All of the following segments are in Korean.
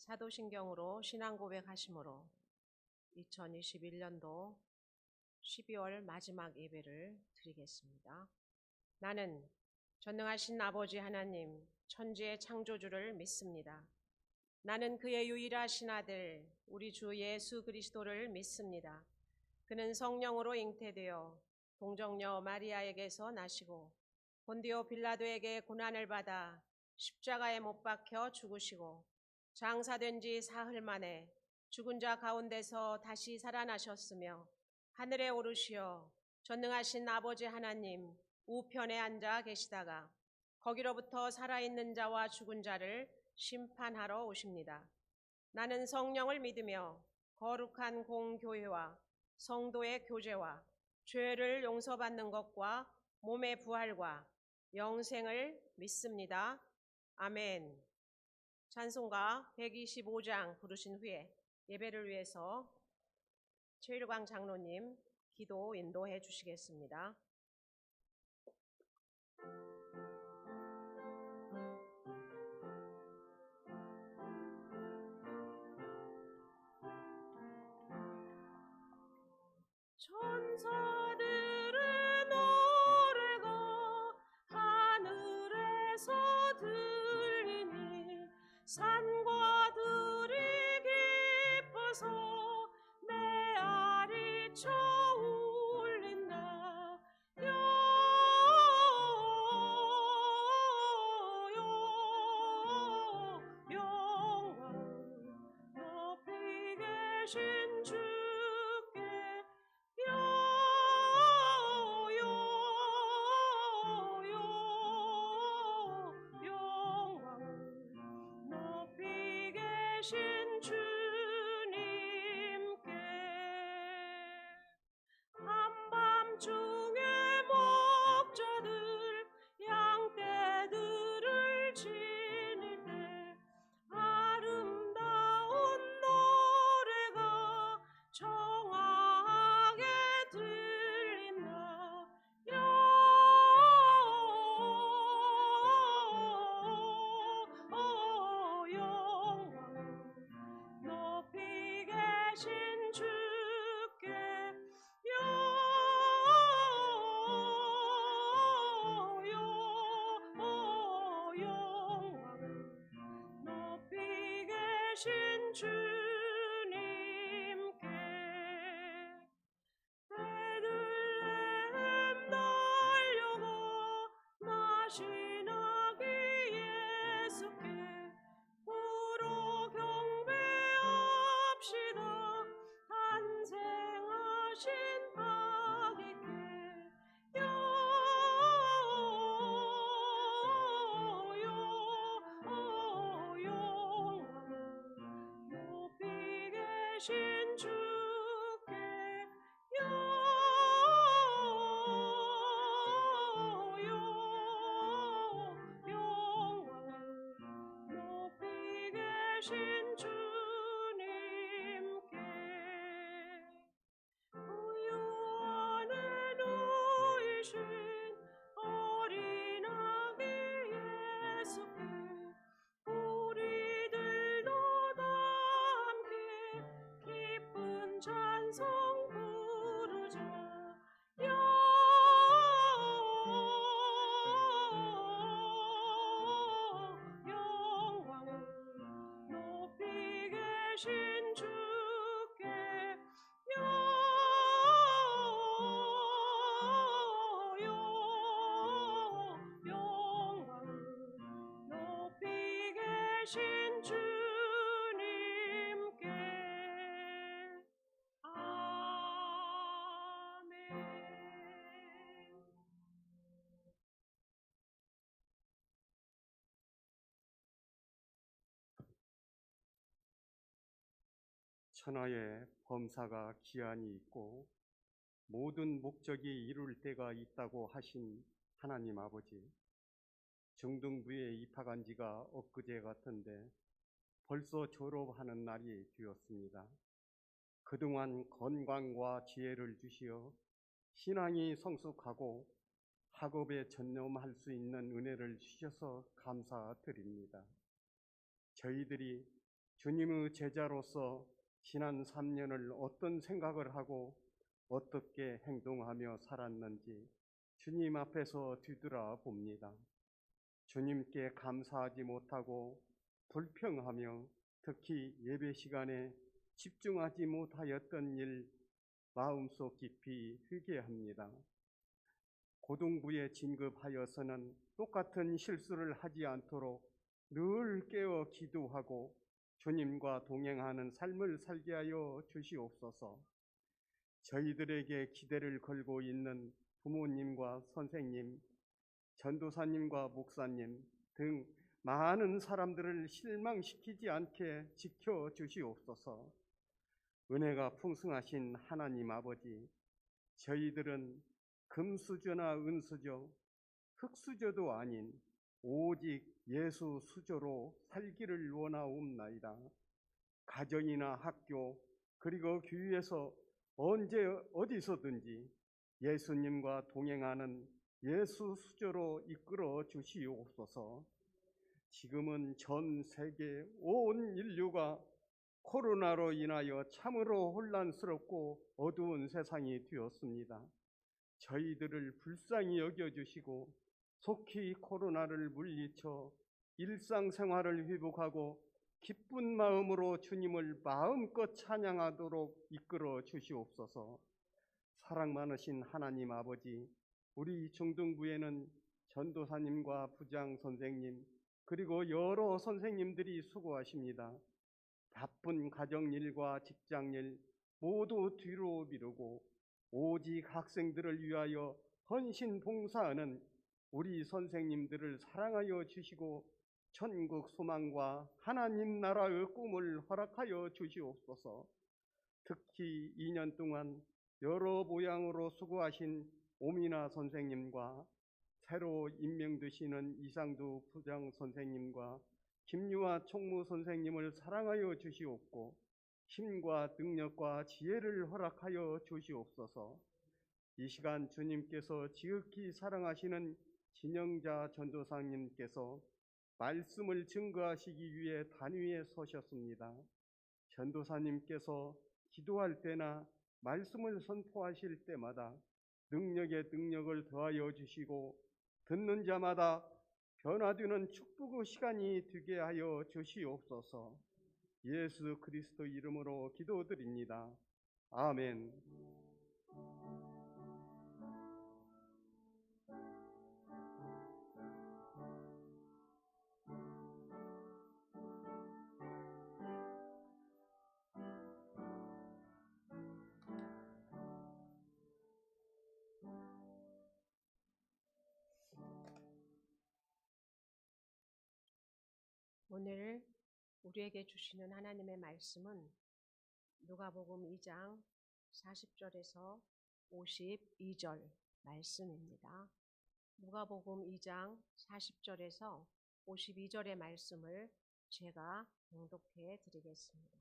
사도신경으로 신앙 고백하심으로 2021년도 12월 마지막 예배를 드리겠습니다. 나는 전능하신 아버지 하나님 천지의 창조주를 믿습니다. 나는 그의 유일하신 아들 우리 주 예수 그리스도를 믿습니다. 그는 성령으로 잉태되어 동정녀 마리아에게서 나시고 본디오 빌라도에게 고난을 받아 십자가에 못 박혀 죽으시고 장사된 지 사흘 만에 죽은 자 가운데서 다시 살아나셨으며 하늘에 오르시어 전능하신 아버지 하나님 우편에 앉아 계시다가 거기로부터 살아있는 자와 죽은 자를 심판하러 오십니다. 나는 성령을 믿으며 거룩한 공교회와 성도의 교제와 죄를 용서받는 것과 몸의 부활과 영생을 믿습니다. 아멘. 찬송가 125장 부르신 후에 예배를 위해서 최일광 장로님 기도 인도해 주시겠습니다. 천사들의 노래가 하늘에서 들리니 산과 들이 기뻐서 메아리 쳐 울린다. 영광 높이 계신 주께 영광 높이 계신 주님께 한밤중에 목자들 양떼들을 지닐 때 아름다운 노래가 정하게 들린다. 영광 높이 계신 주께 영광 높이 계신 주님께 베들레헴 달려가 나시나기 예수께 부로 경배합시다. 탄생하신 아기께 영광 높이 계신 주께 영광 높이 계신 주님께 우유 안에 누이신 어린 아기 예수께 우리들도 다 함께 기쁜 찬송 부르자. 영광 높이 계신 주께 영광 높이 계신 주님께 아멘. 천하에 범사가 기한이 있고 모든 목적이 이룰 때가 있다고 하신 하나님 아버지, 중등부에 입학한 지가 엊그제 같은데 벌써 졸업하는 날이 되었습니다. 그동안 건강과 지혜를 주시어 신앙이 성숙하고 학업에 전념할 수 있는 은혜를 주셔서 감사드립니다. 저희들이 주님의 제자로서 지난 3년을 어떤 생각을 하고 어떻게 행동하며 살았는지 주님 앞에서 뒤돌아 봅니다. 주님께 감사하지 못하고 불평하며 특히 예배 시간에 집중하지 못하였던 일 마음속 깊이 회개합니다. 고등부에 진급하여서는 똑같은 실수를 하지 않도록 늘 깨어 기도하고 주님과 동행하는 삶을 살게 하여 주시옵소서. 저희들에게 기대를 걸고 있는 부모님과 선생님, 전도사님과 목사님 등 많은 사람들을 실망시키지 않게 지켜주시옵소서. 은혜가 풍성하신 하나님 아버지, 저희들은 금수저나 은수저, 흙수저도 아닌 오직 예수 수저로 살기를 원하옵나이다. 가정이나 학교 그리고 교회에서 언제 어디서든지 예수님과 동행하는 예수 수저로 이끌어 주시옵소서. 지금은 전 세계 온 인류가 코로나로 인하여 참으로 혼란스럽고 어두운 세상이 되었습니다. 저희들을 불쌍히 여겨주시고 속히 코로나를 물리쳐 일상생활을 회복하고 기쁜 마음으로 주님을 마음껏 찬양하도록 이끌어 주시옵소서. 사랑 많으신 하나님 아버지, 우리 중등부에는 전도사님과 부장 선생님 그리고 여러 선생님들이 수고하십니다. 바쁜 가정일과 직장일 모두 뒤로 미루고 오직 학생들을 위하여 헌신 봉사하는 우리 선생님들을 사랑하여 주시고 천국 소망과 하나님 나라의 꿈을 허락하여 주시옵소서. 특히 2년 동안 여러 모양으로 수고하신 오미나 선생님과 새로 임명되시는 이상두 부장 선생님과 김유아 총무 선생님을 사랑하여 주시옵고 힘과 능력과 지혜를 허락하여 주시옵소서. 이 시간 주님께서 지극히 사랑하시는 진영자 전도사님께서 말씀을 증거하시기 위해 단위에 서셨습니다. 전도사님께서 기도할 때나 말씀을 선포하실 때마다 능력에 능력을 더하여 주시고 듣는 자마다 변화되는 축복의 시간이 되게 하여 주시옵소서. 예수 그리스도 이름으로 기도드립니다. 아멘. 오늘 우리에게 주시는 하나님의 말씀은 누가복음 2장 40절에서 52절 말씀입니다. 누가복음 2장 40절에서 52절의 말씀을 제가 봉독해 드리겠습니다.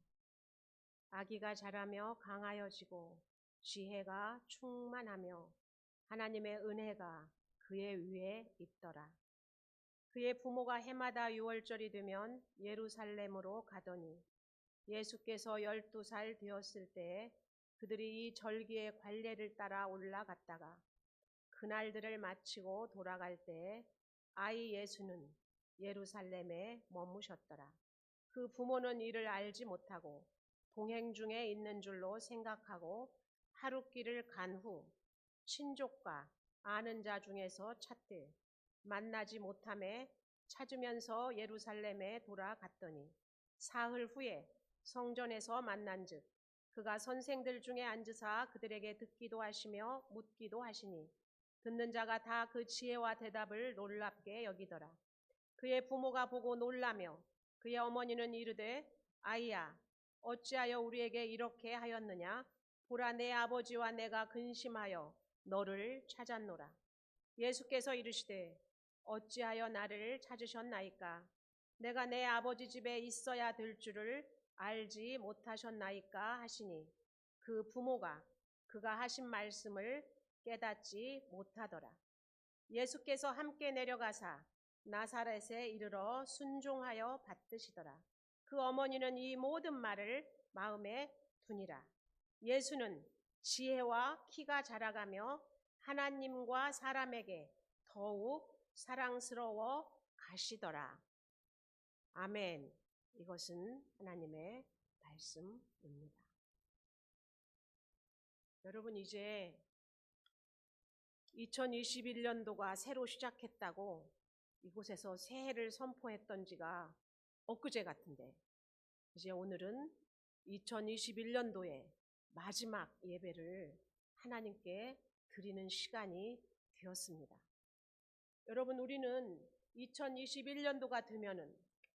아기가 자라며 강하여지고 지혜가 충만하며 하나님의 은혜가 그의 위에 있더라. 그의 부모가 해마다 6월절이 되면 예루살렘으로 가더니 예수께서 12살 되었을 때에 그들이 이 절기의 관례를 따라 올라갔다가 그날들을 마치고 돌아갈 때에 아이 예수는 예루살렘에 머무셨더라. 그 부모는 이를 알지 못하고 동행 중에 있는 줄로 생각하고 하룻길을 간 후 친족과 아는 자 중에서 찾되 만나지 못함에 찾으면서 예루살렘에 돌아갔더니 사흘 후에 성전에서 만난즉 그가 선생들 중에 앉으사 그들에게 듣기도 하시며 묻기도 하시니 듣는 자가 다 그 지혜와 대답을 놀랍게 여기더라. 그의 부모가 보고 놀라며 그의 어머니는 이르되 아이야 어찌하여 우리에게 이렇게 하였느냐? 보라 내 아버지와 내가 근심하여 너를 찾았노라. 예수께서 이르시되 어찌하여 나를 찾으셨나이까? 내가 내 아버지 집에 있어야 될 줄을 알지 못하셨나이까 하시니 그 부모가 그가 하신 말씀을 깨닫지 못하더라. 예수께서 함께 내려가사 나사렛에 이르러 순종하여 받드시더라. 그 어머니는 이 모든 말을 마음에 두니라. 예수는 지혜와 키가 자라가며 하나님과 사람에게 더욱 사랑스러워 가시더라. 아멘. 이것은 하나님의 말씀입니다. 여러분, 이제 2021년도가 새로 시작했다고 이곳에서 새해를 선포했던 지가 엊그제 같은데, 이제 오늘은 2021년도의 마지막 예배를 하나님께 드리는 시간이 되었습니다. 여러분, 우리는 2021년도가 되면은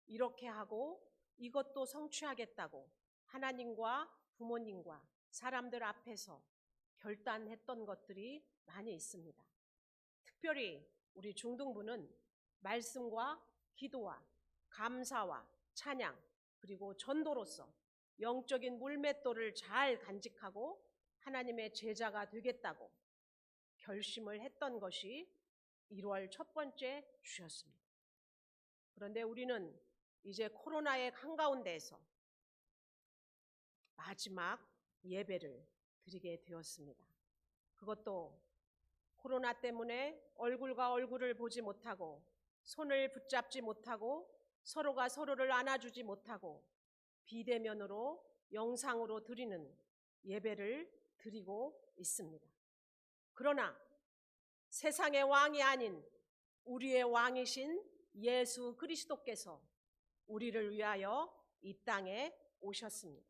이렇게 하고 이것도 성취하겠다고 하나님과 부모님과 사람들 앞에서 결단했던 것들이 많이 있습니다. 특별히 우리 중등부는 말씀과 기도와 감사와 찬양 그리고 전도로서 영적인 물맷돌을 잘 간직하고 하나님의 제자가 되겠다고 결심을 했던 것이 1월 첫 번째 주였습니다. 그런데 우리는 이제 코로나의 한가운데에서 마지막 예배를 드리게 되었습니다. 그것도 코로나 때문에 얼굴과 얼굴을 보지 못하고 손을 붙잡지 못하고 서로가 서로를 안아주지 못하고 비대면으로 영상으로 드리는 예배를 드리고 있습니다. 그러나 세상의 왕이 아닌 우리의 왕이신 예수 그리스도께서 우리를 위하여 이 땅에 오셨습니다.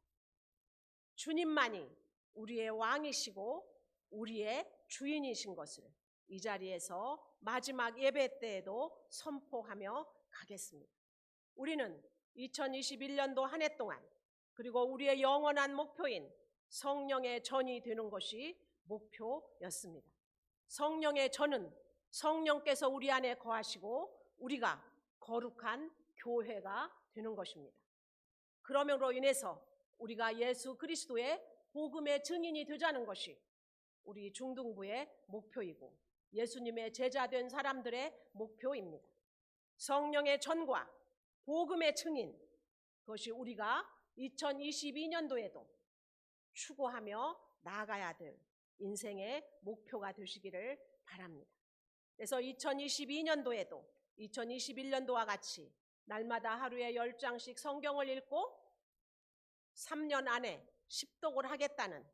주님만이 우리의 왕이시고 우리의 주인이신 것을 이 자리에서 마지막 예배 때에도 선포하며 가겠습니다. 우리는 2021년도 한 해 동안 그리고 우리의 영원한 목표인 성령의 전이 되는 것이 목표였습니다. 성령의 전은 성령께서 우리 안에 거하시고 우리가 거룩한 교회가 되는 것입니다. 그러므로 인해서 우리가 예수 그리스도의 복음의 증인이 되자는 것이 우리 중등부의 목표이고 예수님의 제자된 사람들의 목표입니다. 성령의 전과 복음의 증인, 그것이 우리가 2022년도에도 추구하며 나아가야 될 인생의 목표가 되시기를 바랍니다. 그래서 2022년도에도 2021년도와 같이 날마다 하루에 10장씩 성경을 읽고 3년 안에 십독을 하겠다는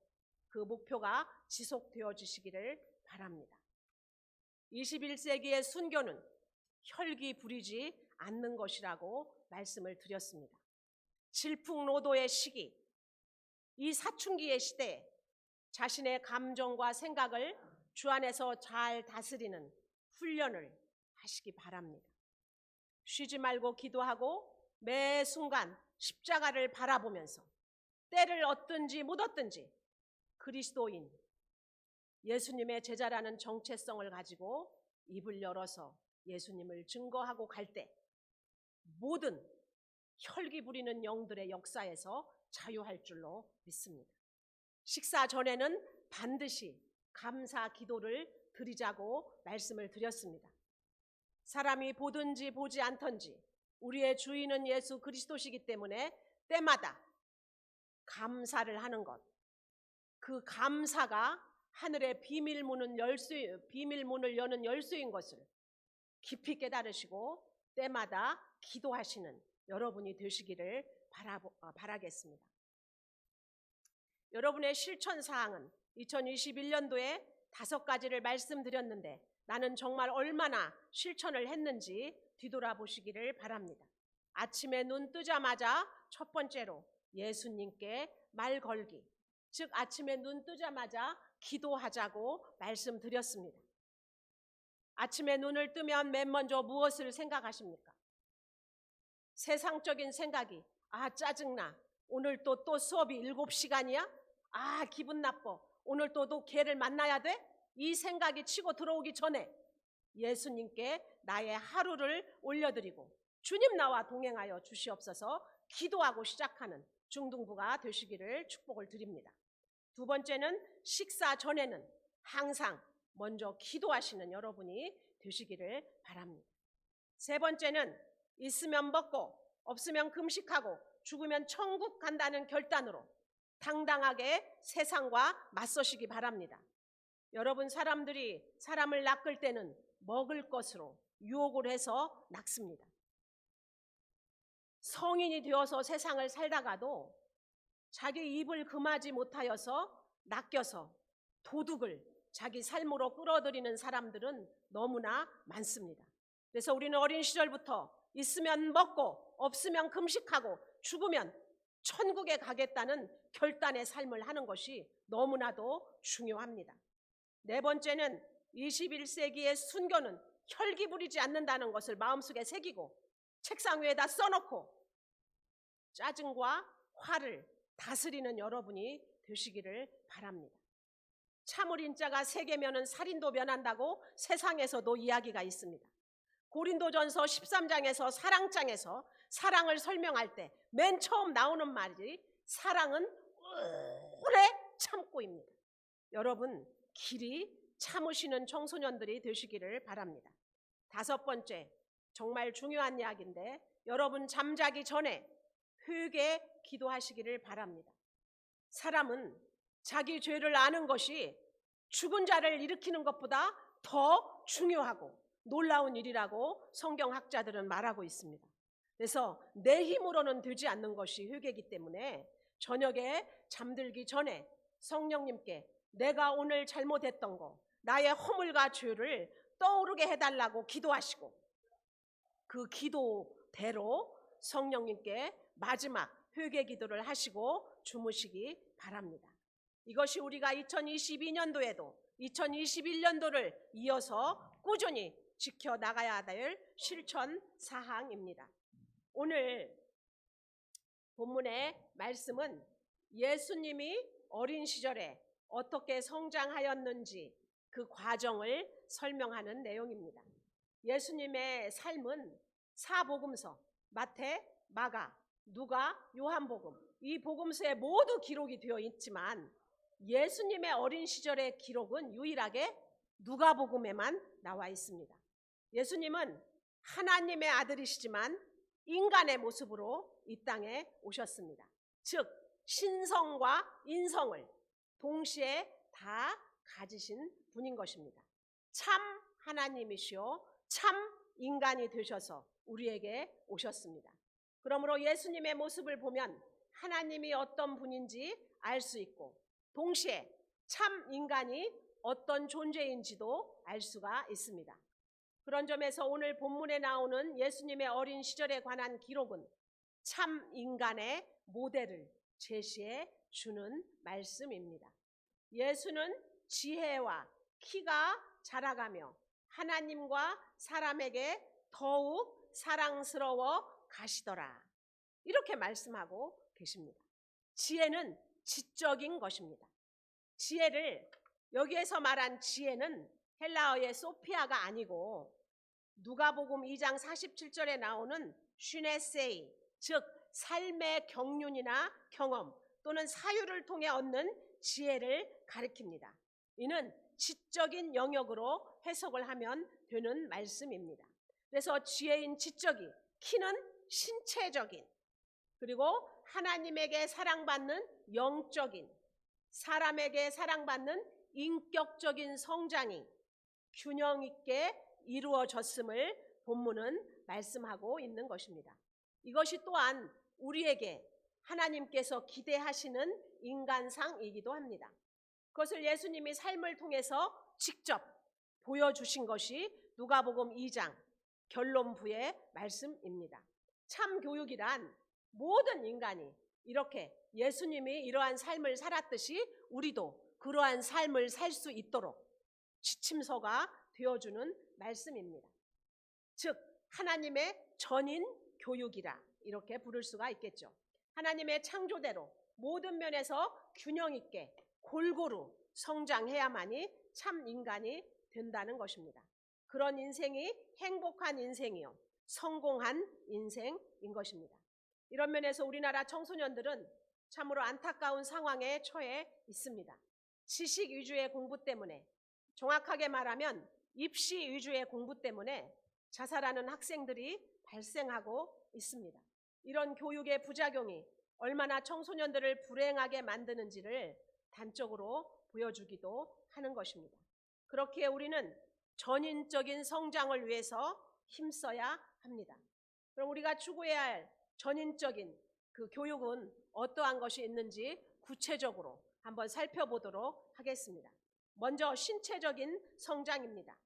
그 목표가 지속되어지시기를 바랍니다. 21세기의 순교는 혈기 부리지 않는 것이라고 말씀을 드렸습니다. 질풍노도의 시기, 이 사춘기의 시대에 자신의 감정과 생각을 주 안에서 잘 다스리는 훈련을 하시기 바랍니다. 쉬지 말고 기도하고 매 순간 십자가를 바라보면서 때를 얻든지 못 얻든지 그리스도인 예수님의 제자라는 정체성을 가지고 입을 열어서 예수님을 증거하고 갈 때 모든 혈기 부리는 영들의 역사에서 자유할 줄로 믿습니다. 식사 전에는 반드시 감사 기도를 드리자고 말씀을 드렸습니다. 사람이 보든지 보지 않든지 우리의 주인은 예수 그리스도시기 때문에 때마다 감사를 하는 것, 그 감사가 하늘의 비밀문을 여는 열쇠인 것을 깊이 깨달으시고 때마다 기도하시는 여러분이 되시기를 바라겠습니다. 여러분의 실천 사항은 2021년도에 5가지를 말씀드렸는데 나는 정말 얼마나 실천을 했는지 뒤돌아보시기를 바랍니다. 아침에 눈 뜨자마자 첫 번째로 예수님께 말 걸기, 즉 아침에 눈 뜨자마자 기도하자고 말씀드렸습니다. 아침에 눈을 뜨면 맨 먼저 무엇을 생각하십니까? 세상적인 생각이 짜증나. 오늘 또 수업이 7시간이야? 기분 나빠. 오늘 또 걔를 만나야 돼? 이 생각이 치고 들어오기 전에 예수님께 나의 하루를 올려드리고 주님 나와 동행하여 주시옵소서 기도하고 시작하는 중등부가 되시기를 축복을 드립니다. 두 번째는 식사 전에는 항상 먼저 기도하시는 여러분이 되시기를 바랍니다. 세 번째는 있으면 먹고 없으면 금식하고 죽으면 천국 간다는 결단으로 당당하게 세상과 맞서시기 바랍니다. 여러분, 사람들이 사람을 낚을 때는 먹을 것으로 유혹을 해서 낚습니다. 성인이 되어서 세상을 살다가도 자기 입을 금하지 못하여서 낚여서 도둑을 자기 삶으로 끌어들이는 사람들은 너무나 많습니다. 그래서 우리는 어린 시절부터 있으면 먹고 없으면 금식하고 죽으면 천국에 가겠다는 결단의 삶을 하는 것이 너무나도 중요합니다. 네 번째는 21세기의 순교는 혈기 부리지 않는다는 것을 마음속에 새기고 책상 위에다 써놓고 짜증과 화를 다스리는 여러분이 되시기를 바랍니다. 참을 자가 세 개면은 살인도 면한다고 세상에서도 이야기가 있습니다. 고린도전서 13장에서 사랑장에서 사랑을 설명할 때 맨 처음 나오는 말이 사랑은 오래 참고입니다. 여러분, 길이 참으시는 청소년들이 되시기를 바랍니다. 다섯 번째, 정말 중요한 이야기인데 여러분 잠자기 전에 회개 기도하시기를 바랍니다. 사람은 자기 죄를 아는 것이 죽은 자를 일으키는 것보다 더 중요하고 놀라운 일이라고 성경학자들은 말하고 있습니다. 그래서 내 힘으로는 되지 않는 것이 회개이기 때문에 저녁에 잠들기 전에 성령님께 내가 오늘 잘못했던 거, 나의 허물과 죄를 떠오르게 해달라고 기도하시고 그 기도대로 성령님께 마지막 회개 기도를 하시고 주무시기 바랍니다. 이것이 우리가 2022년도에도 2021년도를 이어서 꾸준히 지켜나가야 될 실천 사항입니다. 오늘 본문의 말씀은 예수님이 어린 시절에 어떻게 성장하였는지 그 과정을 설명하는 내용입니다. 예수님의 삶은 사복음서, 마태, 마가, 누가, 요한복음 이 복음서에 모두 기록이 되어 있지만 예수님의 어린 시절의 기록은 유일하게 누가복음에만 나와 있습니다. 예수님은 하나님의 아들이시지만 인간의 모습으로 이 땅에 오셨습니다. 즉 신성과 인성을 동시에 다 가지신 분인 것입니다. 참 하나님이시오 참 인간이 되셔서 우리에게 오셨습니다. 그러므로 예수님의 모습을 보면 하나님이 어떤 분인지 알 수 있고 동시에 참 인간이 어떤 존재인지도 알 수가 있습니다. 그런 점에서 오늘 본문에 나오는 예수님의 어린 시절에 관한 기록은 참 인간의 모델을 제시해 주는 말씀입니다. 예수는 지혜와 키가 자라가며 하나님과 사람에게 더욱 사랑스러워 가시더라. 이렇게 말씀하고 계십니다. 지혜는 지적인 것입니다. 지혜를 여기에서 말한 지혜는 헬라어의 소피아가 아니고 누가복음 2장 47절에 나오는 슈네세이, 즉 삶의 경륜이나 경험 또는 사유를 통해 얻는 지혜를 가리킵니다. 이는 지적인 영역으로 해석을 하면 되는 말씀입니다. 그래서 지혜인 지적이 키는 신체적인 그리고 하나님에게 사랑받는 영적인 사람에게 사랑받는 인격적인 성장이 균형 있게 이루어졌음을 본문은 말씀하고 있는 것입니다. 이것이 또한 우리에게 하나님께서 기대하시는 인간상이기도 합니다. 그것을 예수님이 삶을 통해서 직접 보여주신 것이 누가복음 2장 결론부의 말씀입니다. 참 교육이란 모든 인간이 이렇게 예수님이 이러한 삶을 살았듯이 우리도 그러한 삶을 살 수 있도록 지침서가 되어주는 말씀입니다. 즉 하나님의 전인 교육이라 이렇게 부를 수가 있겠죠. 하나님의 창조대로 모든 면에서 균형 있게 골고루 성장해야만이 참 인간이 된다는 것입니다. 그런 인생이 행복한 인생이요 성공한 인생인 것입니다. 이런 면에서 우리나라 청소년들은 참으로 안타까운 상황에 처해 있습니다. 지식 위주의 공부 때문에 정확하게 말하면 입시 위주의 공부 때문에 자살하는 학생들이 발생하고 있습니다. 이런 교육의 부작용이 얼마나 청소년들을 불행하게 만드는지를 단적으로 보여주기도 하는 것입니다. 그렇기에 우리는 전인적인 성장을 위해서 힘써야 합니다. 그럼 우리가 추구해야 할 전인적인 그 교육은 어떠한 것이 있는지 구체적으로 한번 살펴보도록 하겠습니다. 먼저 신체적인 성장입니다.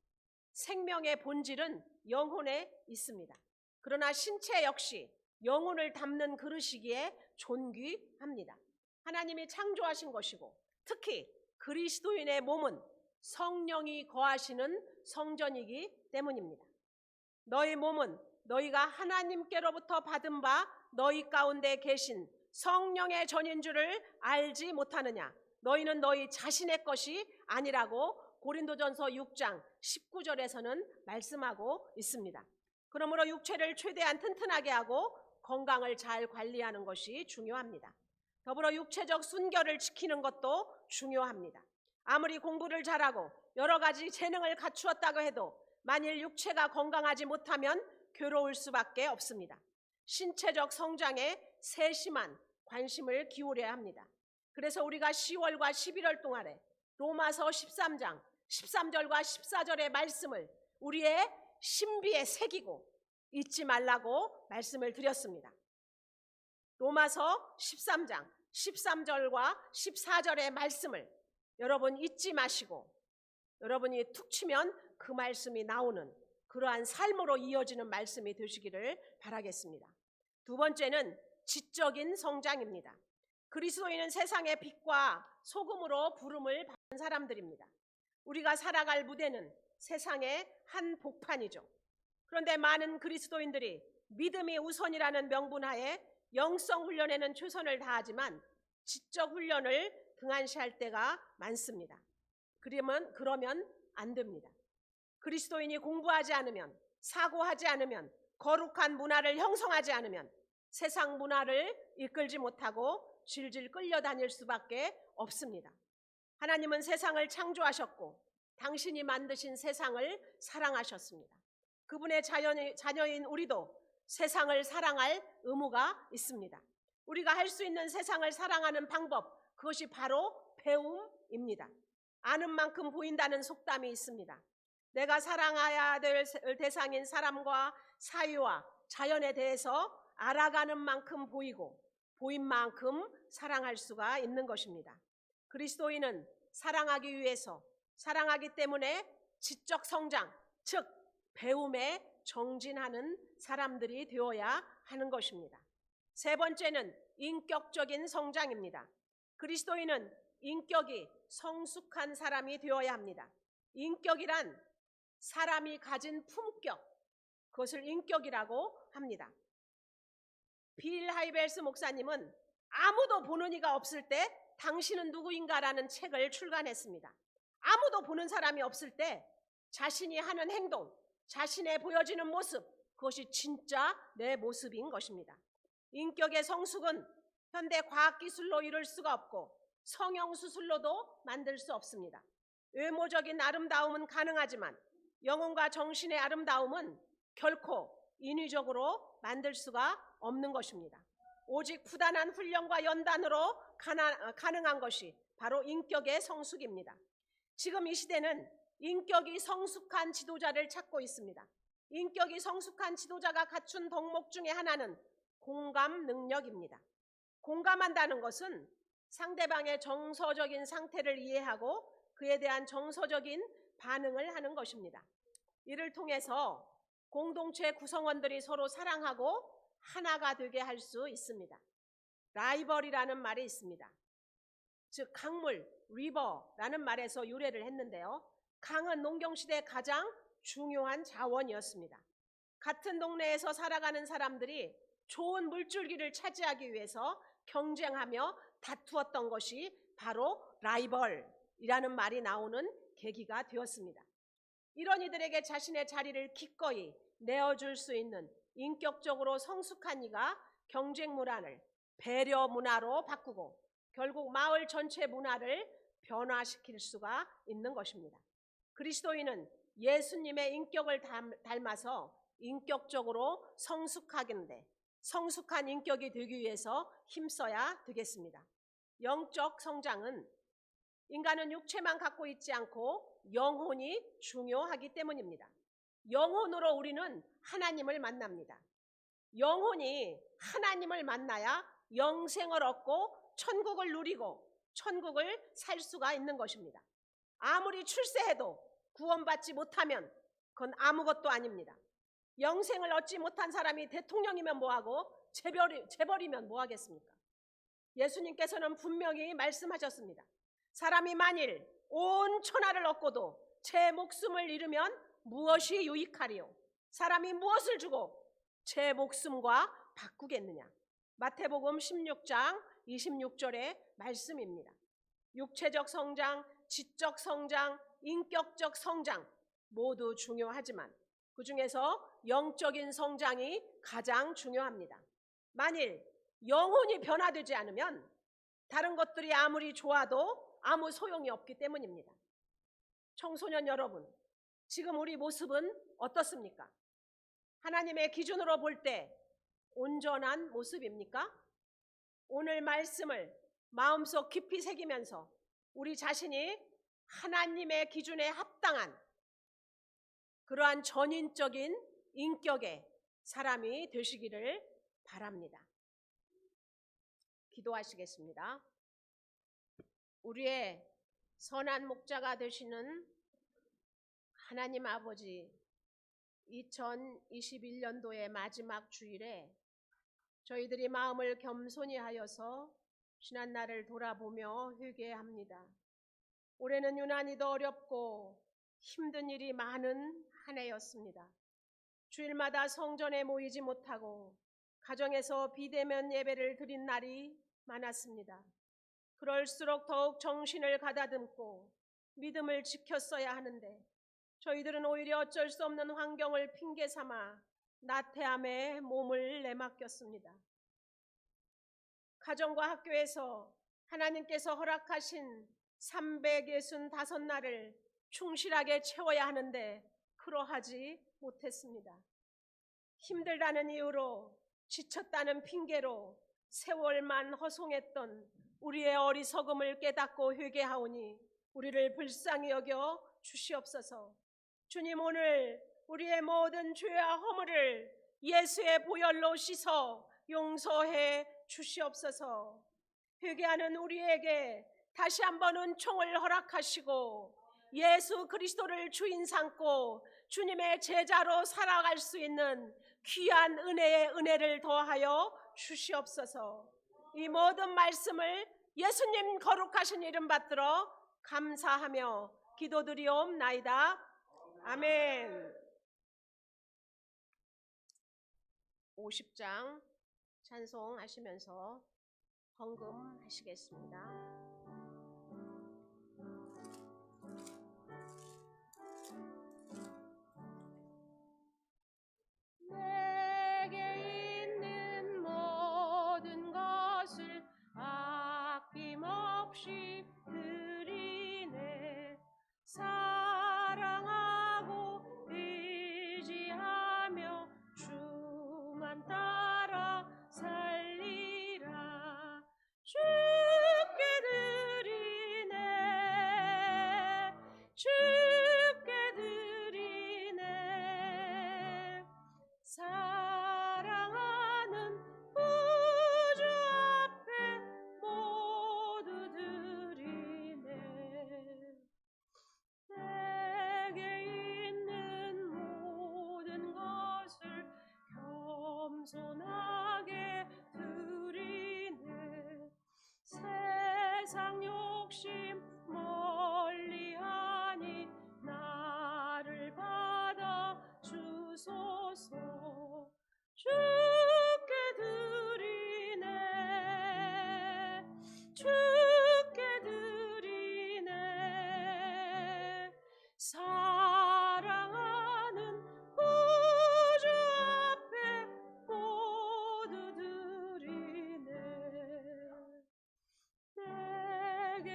생명의 본질은 영혼에 있습니다. 그러나 신체 역시 영혼을 담는 그릇이기에 존귀합니다. 하나님이 창조하신 것이고 특히 그리스도인의 몸은 성령이 거하시는 성전이기 때문입니다. 너희 몸은 너희가 하나님께로부터 받은 바 너희 가운데 계신 성령의 전인 줄을 알지 못하느냐. 너희는 너희 자신의 것이 아니라고 고린도전서 6장 19절에서는 말씀하고 있습니다. 그러므로 육체를 최대한 튼튼하게 하고 건강을 잘 관리하는 것이 중요합니다. 더불어 육체적 순결을 지키는 것도 중요합니다. 아무리 공부를 잘하고 여러 가지 재능을 갖추었다고 해도 만일 육체가 건강하지 못하면 괴로울 수밖에 없습니다. 신체적 성장에 세심한 관심을 기울여야 합니다. 그래서 우리가 10월과 11월 동안에 로마서 13장 13절과 14절의 말씀을 우리의 신비에 새기고 잊지 말라고 말씀을 드렸습니다. 로마서 13장 13절과 14절의 말씀을 여러분 잊지 마시고 여러분이 툭 치면 그 말씀이 나오는 그러한 삶으로 이어지는 말씀이 되시기를 바라겠습니다. 두 번째는 지적인 성장입니다. 그리스도인은 세상의 빛과 소금으로 부름을 받은 사람들입니다. 우리가 살아갈 무대는 세상의 한 복판이죠. 그런데 많은 그리스도인들이 믿음이 우선이라는 명분하에 영성 훈련에는 최선을 다하지만 지적 훈련을 등한시할 때가 많습니다. 그러면 안 됩니다. 그리스도인이 공부하지 않으면, 사고하지 않으면, 거룩한 문화를 형성하지 않으면 세상 문화를 이끌지 못하고 질질 끌려다닐 수밖에 없습니다. 하나님은 세상을 창조하셨고 당신이 만드신 세상을 사랑하셨습니다. 그분의 자녀인 우리도 세상을 사랑할 의무가 있습니다. 우리가 할 수 있는 세상을 사랑하는 방법, 그것이 바로 배움입니다. 아는 만큼 보인다는 속담이 있습니다. 내가 사랑해야 될 대상인 사람과 사유와 자연에 대해서 알아가는 만큼 보이고 보인 만큼 사랑할 수가 있는 것입니다. 그리스도인은 사랑하기 위해서, 사랑하기 때문에 지적 성장, 즉 배움에 정진하는 사람들이 되어야 하는 것입니다. 세 번째는 인격적인 성장입니다. 그리스도인은 인격이 성숙한 사람이 되어야 합니다. 인격이란 사람이 가진 품격, 그것을 인격이라고 합니다. 빌 하이벨스 목사님은 아무도 보는 이가 없을 때 당신은 누구인가라는 책을 출간했습니다. 아무도 보는 사람이 없을 때 자신이 하는 행동, 자신의 보여지는 모습, 그것이 진짜 내 모습인 것입니다. 인격의 성숙은 현대 과학기술로 이룰 수가 없고 성형수술로도 만들 수 없습니다. 외모적인 아름다움은 가능하지만 영혼과 정신의 아름다움은 결코 인위적으로 만들 수가 없는 것입니다. 오직 부단한 훈련과 연단으로 가능한 것이 바로 인격의 성숙입니다. 지금 이 시대는 인격이 성숙한 지도자를 찾고 있습니다. 인격이 성숙한 지도자가 갖춘 덕목 중에 하나는 공감 능력입니다. 공감한다는 것은 상대방의 정서적인 상태를 이해하고 그에 대한 정서적인 반응을 하는 것입니다. 이를 통해서 공동체 구성원들이 서로 사랑하고 하나가 되게 할 수 있습니다. 라이벌이라는 말이 있습니다. 즉 강물, 리버라는 말에서 유래를 했는데요. 강은 농경시대 가장 중요한 자원이었습니다. 같은 동네에서 살아가는 사람들이 좋은 물줄기를 차지하기 위해서 경쟁하며 다투었던 것이 바로 라이벌이라는 말이 나오는 계기가 되었습니다. 이런 이들에게 자신의 자리를 기꺼이 내어줄 수 있는 인격적으로 성숙한 이가 경쟁 문화를 배려 문화로 바꾸고 결국 마을 전체 문화를 변화시킬 수가 있는 것입니다. 그리스도인은 예수님의 인격을 닮아서 인격적으로 성숙하긴데 성숙한 인격이 되기 위해서 힘써야 되겠습니다. 영적 성장은 인간은 육체만 갖고 있지 않고 영혼이 중요하기 때문입니다. 영혼으로 우리는 하나님을 만납니다. 영혼이 하나님을 만나야 영생을 얻고 천국을 누리고 천국을 살 수가 있는 것입니다. 아무리 출세해도 구원받지 못하면 그건 아무것도 아닙니다. 영생을 얻지 못한 사람이 대통령이면 뭐하고 재벌이면 뭐하겠습니까? 예수님께서는 분명히 말씀하셨습니다. 사람이 만일 온 천하를 얻고도 제 목숨을 잃으면 무엇이 유익하리요? 사람이 무엇을 주고 제 목숨과 바꾸겠느냐? 마태복음 16장 26절의 말씀입니다. 육체적 성장, 지적 성장, 인격적 성장 모두 중요하지만 그 중에서 영적인 성장이 가장 중요합니다. 만일 영혼이 변화되지 않으면 다른 것들이 아무리 좋아도 아무 소용이 없기 때문입니다. 청소년 여러분, 지금 우리 모습은 어떻습니까? 하나님의 기준으로 볼 때 온전한 모습입니까? 오늘 말씀을 마음속 깊이 새기면서 우리 자신이 하나님의 기준에 합당한 그러한 전인적인 인격의 사람이 되시기를 바랍니다. 기도하시겠습니다. 우리의 선한 목자가 되시는 하나님 아버지, 2021년도의 마지막 주일에 저희들이 마음을 겸손히 하여서 지난날을 돌아보며 회개합니다. 올해는 유난히도 어렵고 힘든 일이 많은 한 해였습니다. 주일마다 성전에 모이지 못하고 가정에서 비대면 예배를 드린 날이 많았습니다. 그럴수록 더욱 정신을 가다듬고 믿음을 지켰어야 하는데 저희들은 오히려 어쩔 수 없는 환경을 핑계 삼아 나태함에 몸을 내맡겼습니다. 가정과 학교에서 하나님께서 허락하신 365날을 충실하게 채워야 하는데 그러하지 못했습니다. 힘들다는 이유로, 지쳤다는 핑계로 세월만 허송했던 우리의 어리석음을 깨닫고 회개하오니 우리를 불쌍히 여겨 주시옵소서. 주님, 오늘 우리의 모든 죄와 허물을 예수의 보혈로 씻어 용서해 주시옵소서. 회개하는 우리에게 다시 한번 은총을 허락하시고 예수 그리스도를 주인 삼고 주님의 제자로 살아갈 수 있는 귀한 은혜를 더하여 주시옵소서. 이 모든 말씀을 예수님 거룩하신 이름 받들어 감사하며 기도드리옵나이다. 아멘. 50장 찬송하시면서 헌금하시겠습니다. 내게 있는 모든 것을 아낌없이 드리네. 사랑하고 의지하며 주만 따라 살리라. 주께 드리네. 주께 드리네. 사랑하는 구주 앞에 모두 드리네. 내게 있는 모든 것을 겸손하게 드리네. 세상 욕심 멀리하니 나를 받아 주소서. 주께 드리네. 주께 드리네. 사랑하는 구주 앞에 모두 드리네. 내게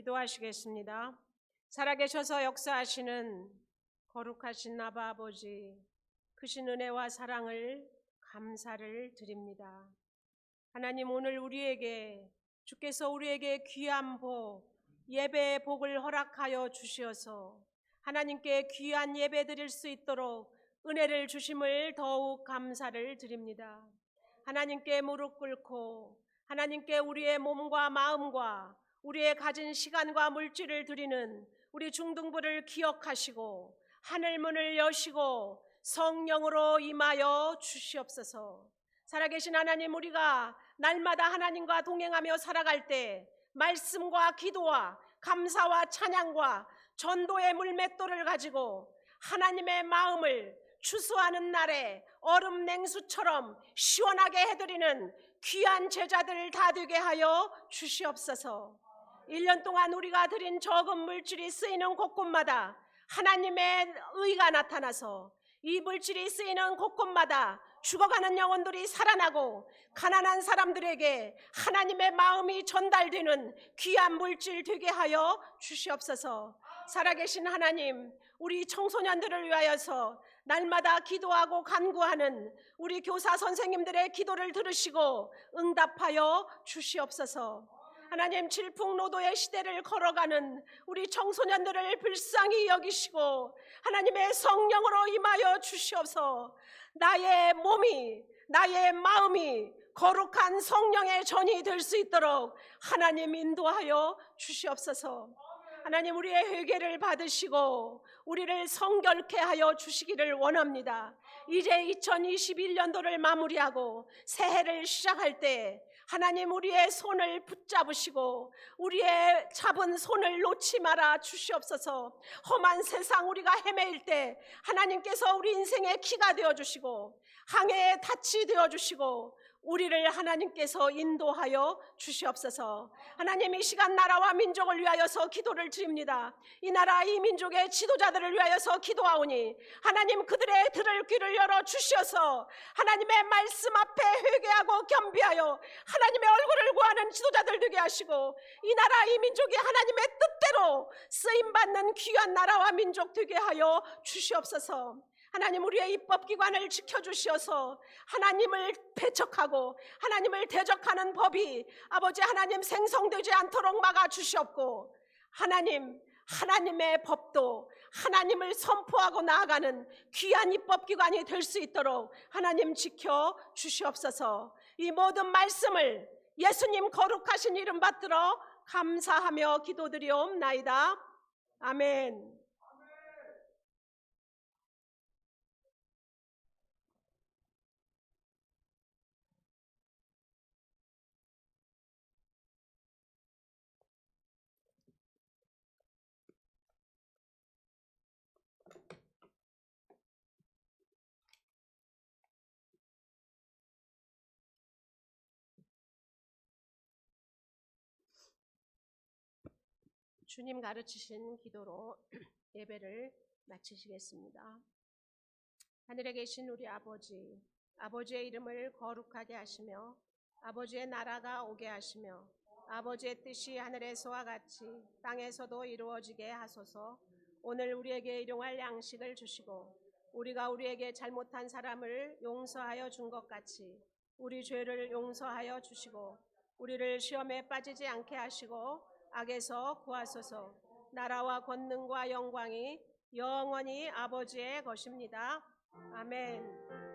기도하시겠습니다. 살아계셔서 역사하시는 거룩하신 아바 아버지, 크신 은혜와 사랑을 감사를 드립니다. 하나님, 오늘 주께서 우리에게 귀한 예배의 복을 허락하여 주시어서 하나님께 귀한 예배 드릴 수 있도록 은혜를 주심을 더욱 감사를 드립니다. 하나님께 무릎 꿇고 하나님께 우리의 몸과 마음과 우리의 가진 시간과 물질을 드리는 우리 중등부를 기억하시고 하늘문을 여시고 성령으로 임하여 주시옵소서. 살아계신 하나님, 우리가 날마다 하나님과 동행하며 살아갈 때 말씀과 기도와 감사와 찬양과 전도의 물맷돌을 가지고 하나님의 마음을 추수하는 날에 얼음 냉수처럼 시원하게 해드리는 귀한 제자들 다 되게 하여 주시옵소서. 1년 동안 우리가 드린 적은 물질이 쓰이는 곳곳마다 하나님의 의가 나타나서 이 물질이 쓰이는 곳곳마다 죽어가는 영혼들이 살아나고 가난한 사람들에게 하나님의 마음이 전달되는 귀한 물질 되게 하여 주시옵소서. 살아계신 하나님, 우리 청소년들을 위하여서 날마다 기도하고 간구하는 우리 교사 선생님들의 기도를 들으시고 응답하여 주시옵소서. 하나님, 질풍노도의 시대를 걸어가는 우리 청소년들을 불쌍히 여기시고 하나님의 성령으로 임하여 주시옵소서. 나의 몸이, 나의 마음이 거룩한 성령의 전이 될 수 있도록 하나님 인도하여 주시옵소서. 하나님, 우리의 회개를 받으시고 우리를 성결케 하여 주시기를 원합니다. 이제 2021년도를 마무리하고 새해를 시작할 때 하나님, 우리의 손을 붙잡으시고 우리의 잡은 손을 놓지 말아 주시옵소서. 험한 세상 우리가 헤매일 때 하나님께서 우리 인생의 키가 되어주시고 항해의 닻이 되어주시고 우리를 하나님께서 인도하여 주시옵소서. 하나님, 이 시간 나라와 민족을 위하여서 기도를 드립니다. 이 나라 이 민족의 지도자들을 위하여서 기도하오니 하나님, 그들의 들을 귀를 열어 주시어서 하나님의 말씀 앞에 회개하고 겸비하여 하나님의 얼굴을 구하는 지도자들 되게 하시고 이 나라 이 민족이 하나님의 뜻대로 쓰임받는 귀한 나라와 민족 되게 하여 주시옵소서. 하나님, 우리의 입법기관을 지켜주시어서 하나님을 배척하고 하나님을 대적하는 법이 아버지 하나님 생성되지 않도록 막아주시옵고 하나님의 법도 하나님을 선포하고 나아가는 귀한 입법기관이 될 수 있도록 하나님 지켜주시옵소서. 이 모든 말씀을 예수님 거룩하신 이름 받들어 감사하며 기도드리옵나이다. 아멘. 주님 가르치신 기도로 예배를 마치시겠습니다. 하늘에 계신 우리 아버지, 아버지의 이름을 거룩하게 하시며 아버지의 나라가 오게 하시며 아버지의 뜻이 하늘에서와 같이 땅에서도 이루어지게 하소서. 오늘 우리에게 일용할 양식을 주시고 우리가 우리에게 잘못한 사람을 용서하여 준 것 같이 우리 죄를 용서하여 주시고 우리를 시험에 빠지지 않게 하시고 악에서 구하소서. 나라와 권능과 영광이 영원히 아버지의 것입니다. 아멘.